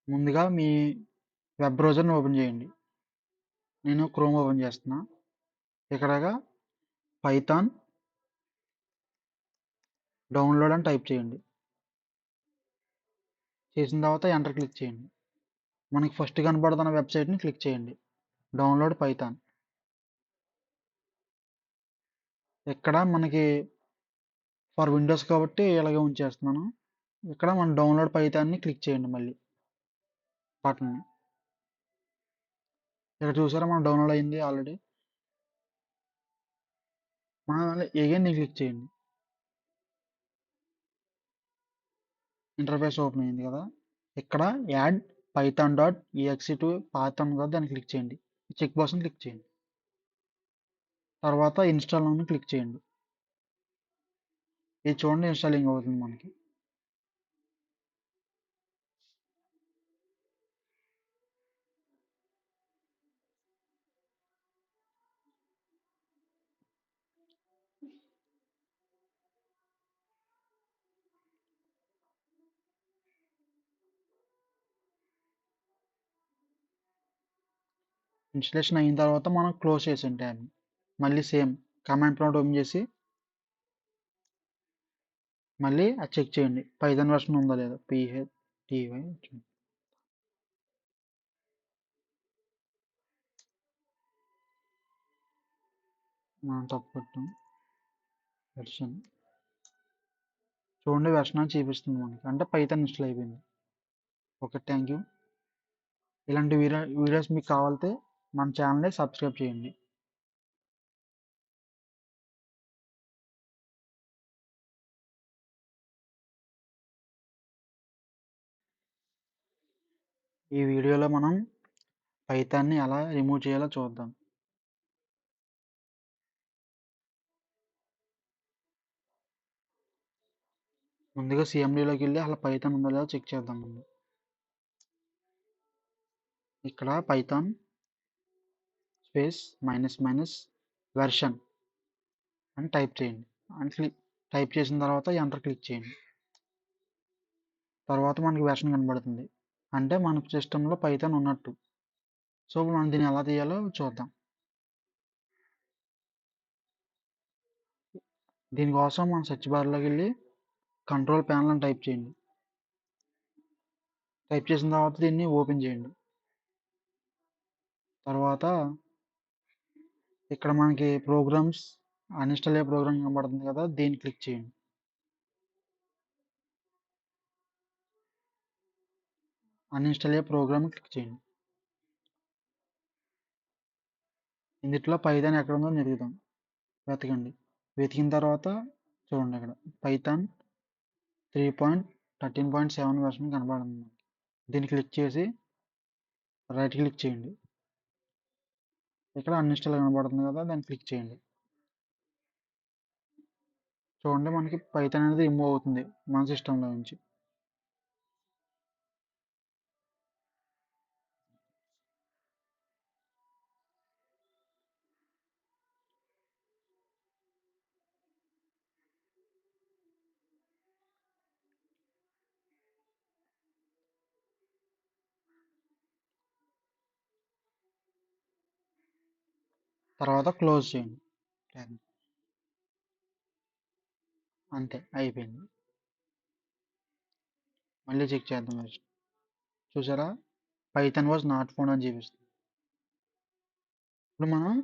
ముందుగా మీ web బ్రౌజర్‌ని open చేయండి. నేను క్రోమ్ ఓపెన్ చేస్తున్నా. ఇక్కడగా పైథాన్ డౌన్‌లోడ్ అని టైప్ చేయండి. చేసిన తర్వాత ఎంటర్ క్లిక్ చేయండి. మనకి ఫస్ట్ కనపడుతున్న వెబ్‌సైట్‌ని క్లిక్ చేయండి. Download Python. ఇక్కడ మనకి ఫర్ విండోస్ కాబట్టి ఇలాగే ఉంచేస్తున్నాను. ఇక్కడ మనం డౌన్‌లోడ్ పైథాన్‌ని క్లిక్ చేయండి మళ్ళీ బటన్‌ని. ఇక్కడ చూసారా మనం డౌన్‌లోడ్ అయింది ఆల్రెడీ. మనం అగైన్ దీన్ని క్లిక్ చేయండి. ఇంటర్ఫేస్ ఓపెన్ అయింది కదా! ఇక్కడ add Python dot exe to path ఉంది కదా! దాన్ని క్లిక్ చేయండి. చెక్ బాక్స్‌ని క్లిక్ చేయండి. తర్వాత ఇన్‌స్టాల్ నౌని క్లిక్ చేయండి. ఇది చూడండి ఇన్‌స్టాలింగ్ అవుతుంది మనకి. ఇన్‌స్టాలేషన్ అయిన తర్వాత మనం క్లోజ్ చేసేయండి ట్యాబ్‌ని. మళ్ళీ సేమ్ కమాండ్ ప్రాంప్ట్ ఓపెన్ చేసి మళ్ళీ అది చెక్ చేయండి. పైథాన్ వెర్షన్ ఉందా లేదా? పీహెచ్‌టీవై మనం తప్పు పెట్టాం. వెర్షన్ చూడండి వెర్షన్ అని చూపిస్తుంది మనకి. అంటే పైథాన్ ఇన్‌స్టాల్ అయిపోయింది. ఓకే. Thank you. ఇలాంటి వీడియోస్ మీకు కావాలితే మన ఛానల్‌ని సబ్స్క్రైబ్ చేయండి. ఈ వీడియోలో మనం పైథాన్‌ని ఎలా రిమూవ్ చేయాలో చూద్దాం. ముందుగా సీఎండీలోకి వెళ్ళి అసలు పైథాన్ ఉందో లేదో చెక్ చేద్దాం ముందు. ఇక్కడ పైథాన్ స్పేస్ మైనస్ వెర్షన్ అని టైప్ చేయండి. అని టైప్ చేసిన తర్వాత ఎంటర్ క్లిక్ చేయండి. తర్వాత మనకి వెర్షన్ కనబడుతుంది. అంటే మన సిస్టంలో పైథాన్ ఉన్నట్టు. సో మనం దీన్ని ఎలా తీయాలో చూద్దాం. దీనికోసం మన సెర్చ్ బార్లోకి వెళ్ళి కంట్రోల్ ప్యానల్ అని టైప్ చేయండి. టైప్ చేసిన తర్వాత దీన్ని ఓపెన్ చేయండి. తర్వాత ఇక్కడ మనకి ప్రోగ్రామ్స్ అన్ఇన్‌స్టాల్ అయ్యే ప్రోగ్రామ్ కనబడుతుంది కదా! దీన్ని క్లిక్ చేయండి. అన్ఇన్‌స్టాల్ అయ్యే ప్రోగ్రామ్ క్లిక్ చేయండి. ఇందులో పైథాన్ ఎక్కడ ఉందో వెతకండి. వెతికిన తర్వాత చూడండి ఇక్కడ పైథాన్ 3.13.7 వెర్షన్ కనబడుతుంది. దీన్ని క్లిక్ చేసి రైట్ క్లిక్ చేయండి. ఇక్కడ అన్ఇన్‌స్టాల్ కనబడుతుంది కదా! దాన్ని క్లిక్ చేయండి. చూడండి మనకి పైథాన్ అనేది రిమూవ్ అవుతుంది మన సిస్టంలో నుంచి. తర్వాత క్లోజ్ చేయండి ట్యాబ్. అంతే అయిపోయింది. మళ్ళీ చెక్ చేద్దాం నెక్స్ట్. చూసారా పైథాన్ వాజ్ నాట్ ఫౌండ్ అని చూపిస్తుంది. ఇప్పుడు మనం